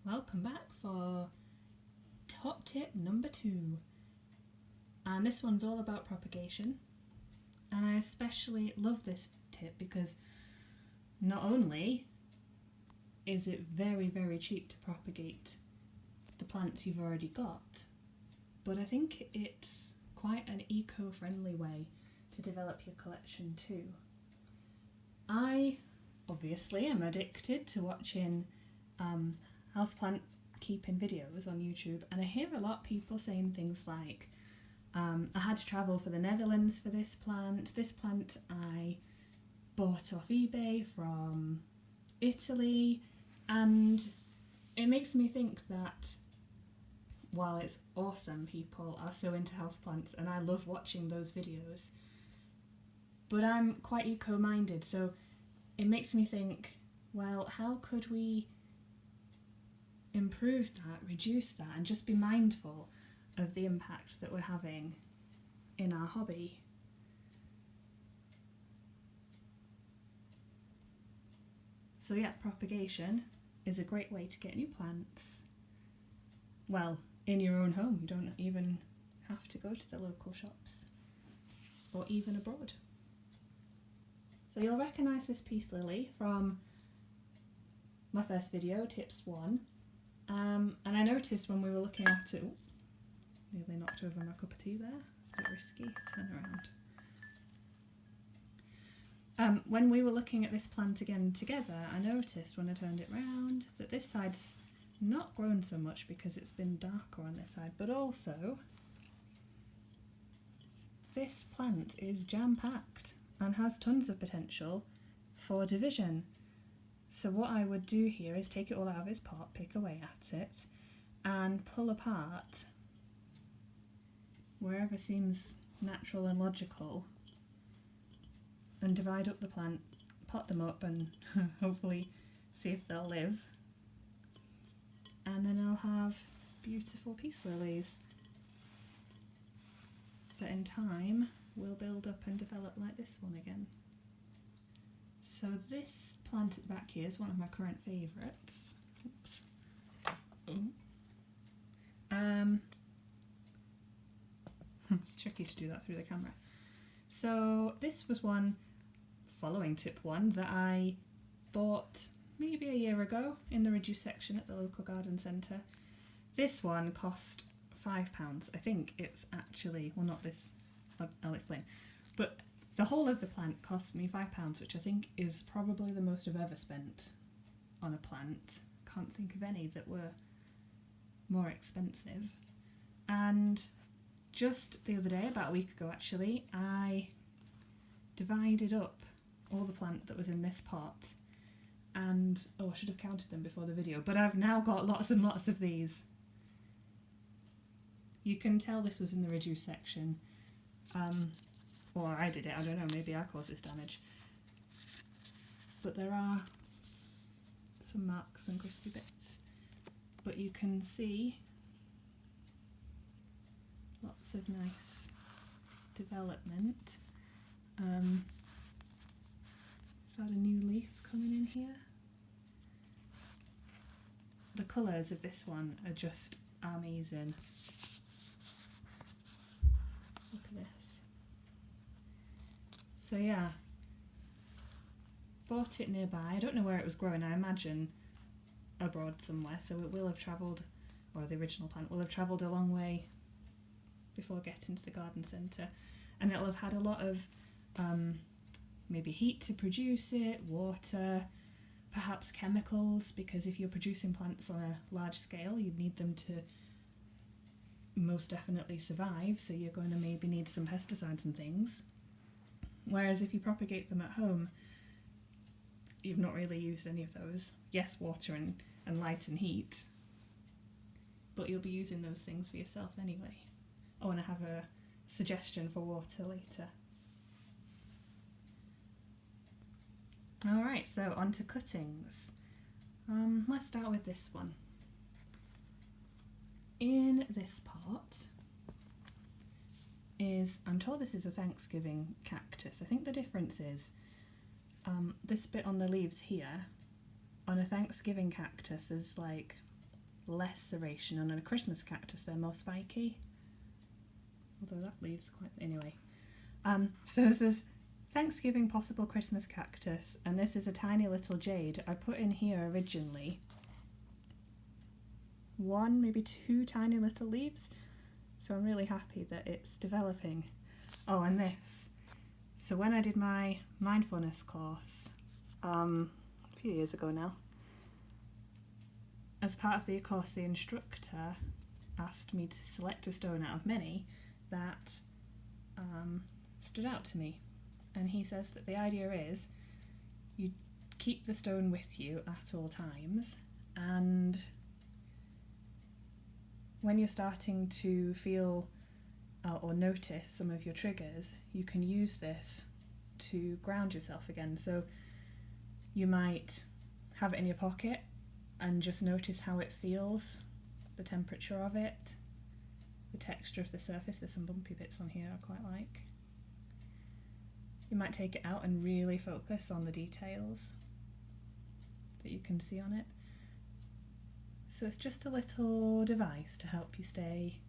welcome back for top tip number 2. And this one's all about propagation. And I especially love this tip because not only is it very, very cheap to propagate the plants you've already got, but I think it's quite an eco-friendly way to develop your collection too. I obviously am addicted to watching houseplant keeping videos on YouTube, and I hear a lot of people saying things like, I had to travel for the Netherlands for this plant. This plant I bought off eBay from Italy, and it makes me think that while it's awesome people are so into houseplants and I love watching those videos, but I'm quite eco-minded, so it makes me think, well, how could we improve that, reduce that, and just be mindful of the impact that we're having in our hobby? So yeah, propagation is a great way to get new plants. Well, in your own home, you don't even have to go to the local shops or even abroad. So you'll recognise this peace lily from my first video, tips 1. And I noticed when we were looking at it, nearly knocked over my cup of tea there, it's a bit risky, turn around. When we were looking at this plant again together, I noticed when I turned it round that this side's not grown so much because it's been darker on this side, but also this plant is jam-packed and has tons of potential for division. So what I would do here is take it all out of its pot, pick away at it, and pull apart wherever seems natural and logical, and divide up the plant, pot them up, and hopefully see if they'll live. And then I'll have beautiful peace lilies that in time will build up and develop like this one again. So this plant at the back here is one of my current favourites. Oops. It's tricky to do that through the camera. So this was one, following tip 1, that I bought maybe a year ago in the reduced section at the local garden centre. This one cost £5. I think it's actually, well, not this, I'll explain, but the whole of the plant cost me £5, which I think is probably the most I've ever spent on a plant. Can't think of any that were more expensive. And just the other day, about a week ago actually, I divided up all the plant that was in this pot, and I should have counted them before the video, but I've now got lots and lots of these. You can tell this was in the reduced section, or I did it, I don't know, maybe I caused this damage. But there are some marks and crispy bits, but you can see lots of nice development. Is that a new leaf coming in here? The colours of this one are just amazing. Look at this. So yeah, bought it nearby. I don't know where it was growing, I imagine abroad somewhere, so it will have travelled, or the original plant will have travelled a long way before getting to the garden centre, and it'll have had a lot of maybe heat to produce it, water, perhaps chemicals, because if you're producing plants on a large scale you'd need them to most definitely survive, so you're going to maybe need some pesticides and things. Whereas if you propagate them at home, you've not really used any of those. Yes, water and light and heat, but you'll be using those things for yourself anyway. Oh, and I have a suggestion for water later. Alright, so on to cuttings. Let's start with this one. In this pot is, I'm told this is a Thanksgiving cactus. I think the difference is this bit on the leaves here, on a Thanksgiving cactus there's like less serration, and on a Christmas cactus they're more spiky. Although that leaves quite... Anyway. So this is Thanksgiving Possible Christmas Cactus, and this is a tiny little jade. I put in here originally 1, maybe 2 tiny little leaves, so I'm really happy that it's developing. Oh, and this. So when I did my mindfulness course, a few years ago now, as part of the course the instructor asked me to select a stone out of many that stood out to me. And he says that the idea is you keep the stone with you at all times, and when you're starting to feel or notice some of your triggers, you can use this to ground yourself again. So you might have it in your pocket and just notice how it feels, the temperature of it, the texture of the surface. There's some bumpy bits on here I quite like. You might take it out and really focus on the details that you can see on it. So it's just a little device to help you stay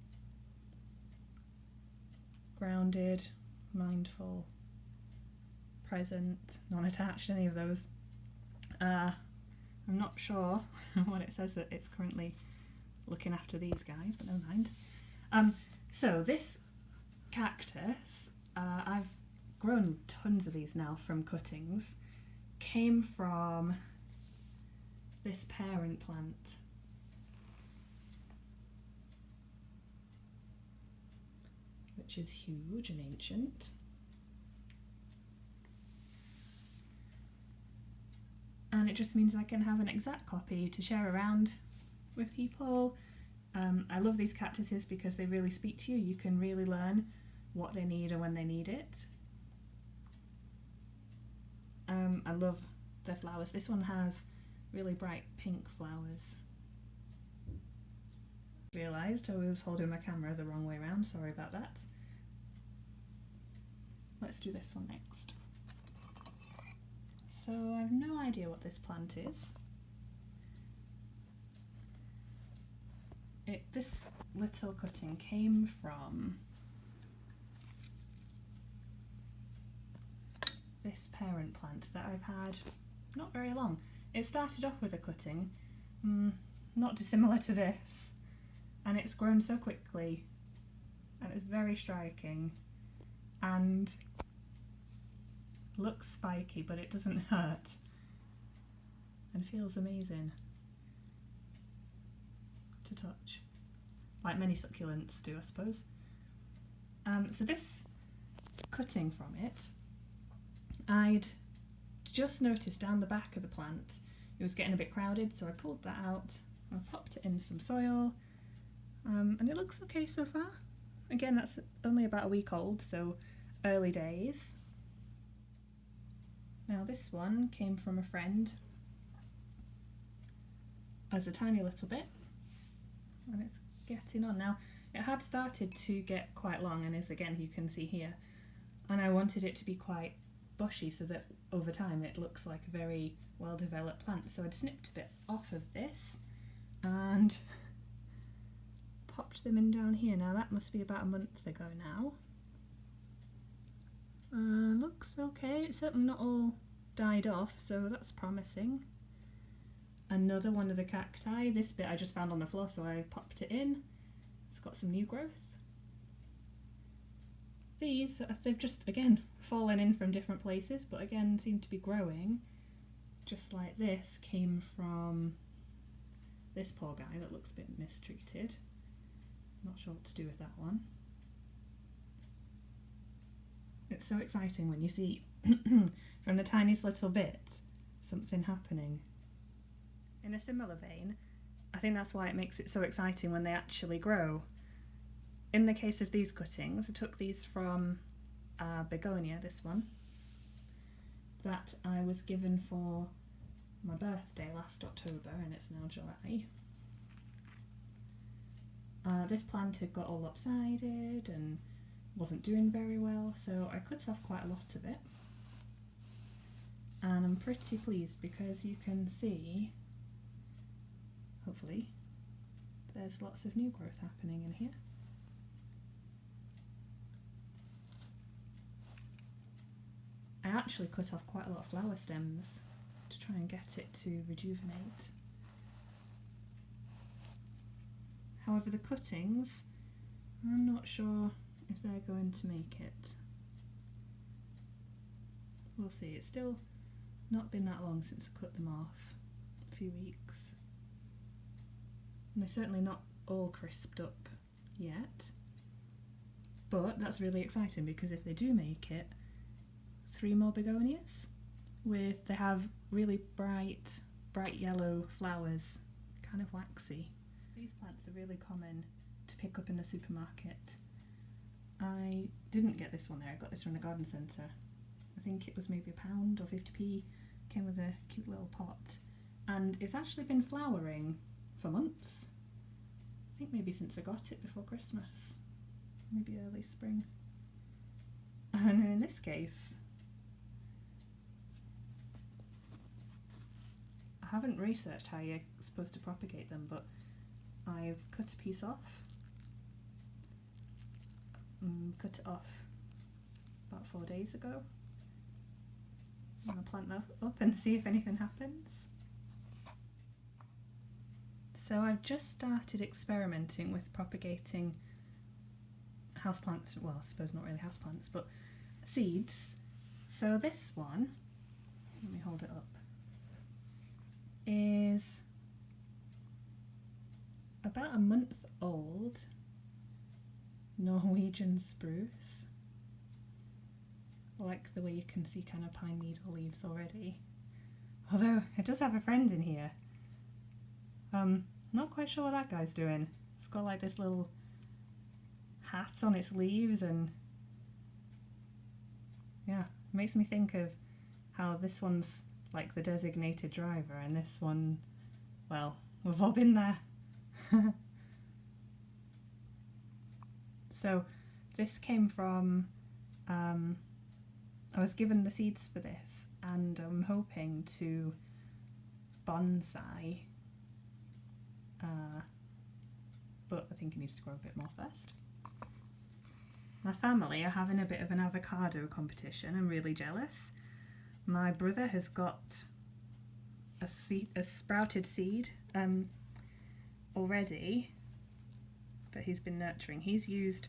grounded, mindful, present, non-attached, any of those. I'm not sure what it says that it's currently looking after these guys, but never mind. So this cactus, I've grown tons of these now from cuttings, came from this parent plant. Which is huge and ancient. And it just means I can have an exact copy to share around with people. I love these cactuses because they really speak to you. You can really learn what they need and when they need it. I love their flowers. This one has really bright pink flowers. Realised I was holding my camera the wrong way around, sorry about that. Let's do this one next. So I have no idea what this plant is. This little cutting came from this parent plant that I've had not very long. It started off with a cutting, not dissimilar to this, and it's grown so quickly and it's very striking and looks spiky, but it doesn't hurt and feels amazing to touch, like many succulents do, I suppose. So this cutting from it, I'd just noticed down the back of the plant it was getting a bit crowded, so I pulled that out and popped it in some soil, and it looks okay so far. Again, that's only about a week old, so early days. Now this one came from a friend as a tiny little bit, and it's getting on now. It had started to get quite long and is, again, you can see here, and I wanted it to be quite bushy so that over time it looks like a very well developed plant. So I'd snipped a bit off of this and popped them in down here. Now that must be about a month ago now. Looks okay, it's certainly not all died off, so that's promising. Another one of the cacti, this bit I just found on the floor, so I popped it in. It's got some new growth. These, they've just, again, fallen in from different places, but again seem to be growing. Just like this came from this poor guy that looks a bit mistreated. Not sure what to do with that one. It's so exciting when you see from the tiniest little bit something happening. In a similar vein, I think that's why it makes it so exciting when they actually grow. In the case of these cuttings, I took these from begonia, this one, that I was given for my birthday last October, and it's now July. This plant had got all lopsided and wasn't doing very well, so I cut off quite a lot of it. And I'm pretty pleased because you can see, hopefully, there's lots of new growth happening in here. I actually cut off quite a lot of flower stems to try and get it to rejuvenate. However, the cuttings, I'm not sure if they're going to make it. We'll see. It's still not been that long since I cut them off, a few weeks. And they're certainly not all crisped up yet. But that's really exciting because if they do make it, 3 more begonias they have really bright yellow flowers, kind of waxy. These plants are really common to pick up in the supermarket. I didn't get this one there, I got this from the garden centre. I think it was maybe £1 or 50p, came with a cute little pot. And it's actually been flowering for months. I think maybe since I got it before Christmas, maybe early spring. And in this case, I haven't researched how you're supposed to propagate them, but I've cut a piece off. Cut it off about 4 days ago. I'm going to plant that up and see if anything happens. So I've just started experimenting with propagating houseplants, well I suppose not really houseplants, but seeds. So this one, let me hold it up, is about a month old Norwegian spruce. I like the way you can see kind of pine needle leaves already. Although it does have a friend in here. Not quite sure what that guy's doing. It's got like this little hat on its leaves, and yeah, makes me think of how this one's like the designated driver and this one, well, we've all been there. So this came from, I was given the seeds for this and I'm hoping to bonsai, but I think it needs to grow a bit more first. My family are having a bit of an avocado competition. I'm really jealous. My brother has got a sprouted seed already that he's been nurturing. He's used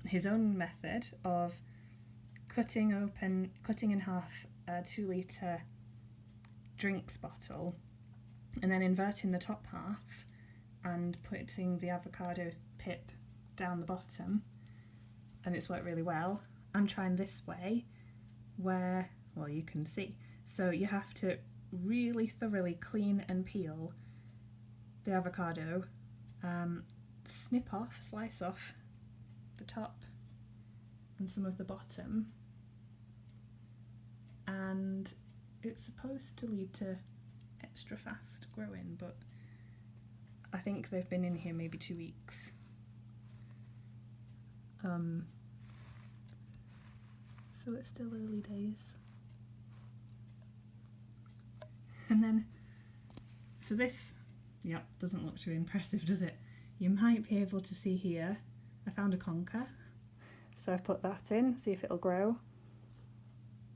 his own method of cutting in half a 2 litre drinks bottle and then inverting the top half and putting the avocado pip down the bottom, and it's worked really well. I'm trying this way where, well, you can see, so you have to really thoroughly clean and peel the avocado, slice off the top and some of the bottom, and it's supposed to lead to extra fast growing, but I think they've been in here maybe 2 weeks. So it's still early days. And then, so this, yep, doesn't look too impressive, does it? You might be able to see here, I found a conker, so I put that in, see if it'll grow.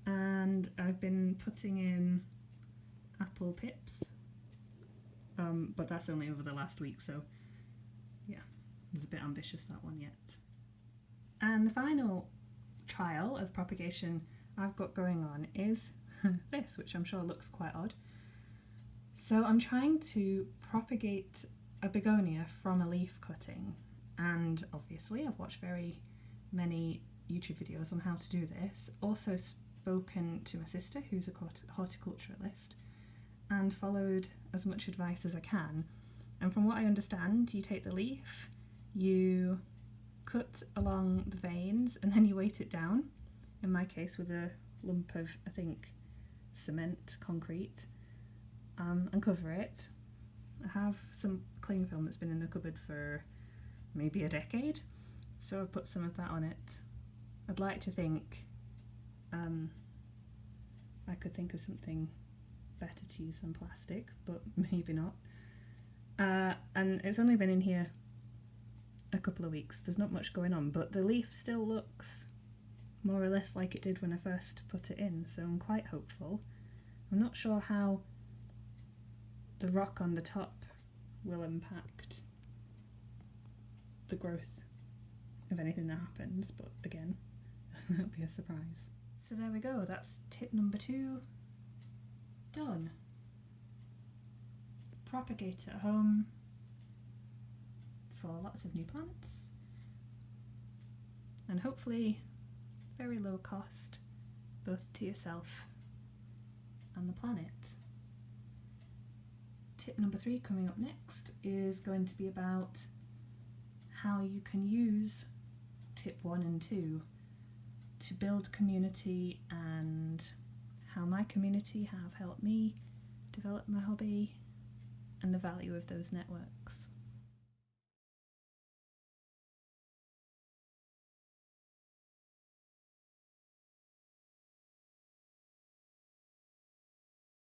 And I've been putting in apple pips, but that's only over the last week, so yeah, it's a bit ambitious, that one yet. And the final trial of propagation I've got going on is this, which I'm sure looks quite odd. So I'm trying to propagate a begonia from a leaf cutting, and obviously I've watched very many YouTube videos on how to do this, also spoken to my sister who's a horticulturalist, and followed as much advice as I can. And from what I understand, you take the leaf, you cut along the veins, and then you weight it down, in my case with a lump of, I think, concrete, and cover it. I have some cling film that's been in the cupboard for maybe a decade, so I put some of that on it. I'd like to think I could think of something better to use than plastic, but maybe not. And it's only been in here a couple of weeks. There's not much going on, but the leaf still looks more or less like it did when I first put it in, so I'm quite hopeful. I'm not sure how the rock on the top will impact the growth of anything that happens, but again, that'll be a surprise. So there we go, that's tip number 2 done. Propagate at home for lots of new plants, and hopefully very low cost, both to yourself and the planet. Tip number 3 coming up next is going to be about how you can use tip 1 and 2 to build community, and how my community have helped me develop my hobby and the value of those networks.